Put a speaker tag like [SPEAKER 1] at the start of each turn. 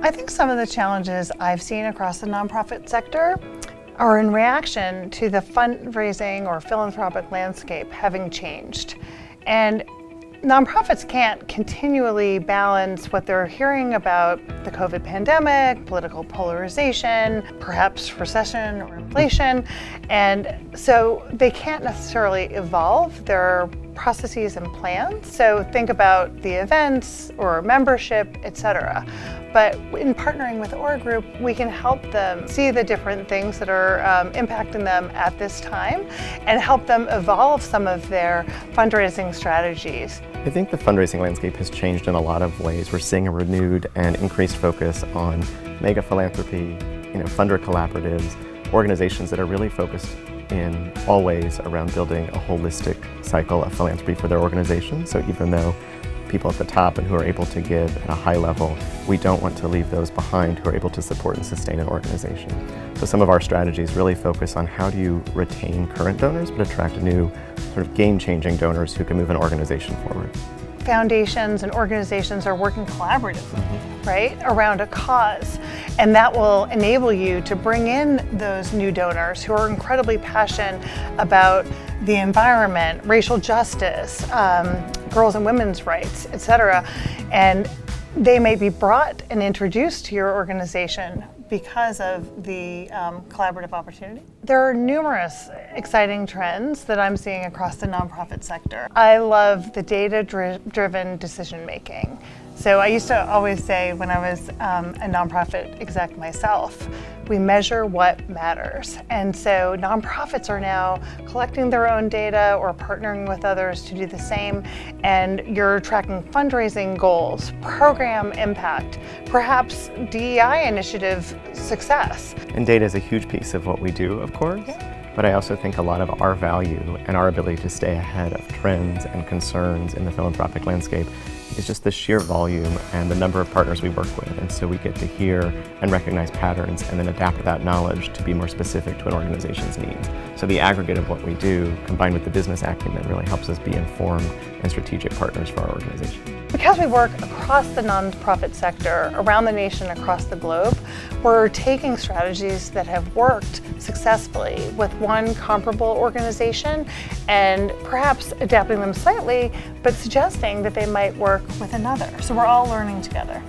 [SPEAKER 1] I think some of the challenges I've seen across the nonprofit sector are in reaction to the fundraising or philanthropic landscape having changed. And nonprofits can't continually balance what they're hearing about the COVID pandemic, political polarization, perhaps recession or inflation. And so they can't necessarily evolve their processes and plans. So think about the events or membership, etc. But in partnering with Orr Group, we can help them see the different things that are impacting them at this time and help them evolve some of their fundraising strategies.
[SPEAKER 2] I think the fundraising landscape has changed in a lot of ways. We're seeing a renewed and increased focus on mega philanthropy, funder collaboratives, organizations that are really focused in all ways around building a holistic cycle of philanthropy for their organization. So even though people at the top and who are able to give at a high level, we don't want to leave those behind who are able to support and sustain an organization. So some of our strategies really focus on how do you retain current donors but attract new sort of game-changing donors who can move an organization forward.
[SPEAKER 1] Foundations and organizations are working collaboratively, right, around a cause. And that will enable you to bring in those new donors who are incredibly passionate about the environment, racial justice, girls and women's rights, etc. And they may be brought and introduced to your organization because of the collaborative opportunity. There are numerous exciting trends that I'm seeing across the nonprofit sector. I love the data-driven decision making. So I used to always say when I was a nonprofit exec myself, we measure what matters. And so nonprofits are now collecting their own data or partnering with others to do the same. And you're tracking fundraising goals, program impact, perhaps DEI initiative success.
[SPEAKER 2] And data is a huge piece of what we do, of course. But I also think a lot of our value and our ability to stay ahead of trends and concerns in the philanthropic landscape is just the sheer volume and the number of partners we work with. And so we get to hear and recognize patterns and then adapt that knowledge to be more specific to an organization's needs. So the aggregate of what we do, combined with the business acumen, really helps us be informed and strategic partners for our organization.
[SPEAKER 1] Because we work across the nonprofit sector, around the nation, across the globe, we're taking strategies that have worked successfully with one comparable organization and perhaps adapting them slightly, but suggesting that they might work with another. So we're all learning together.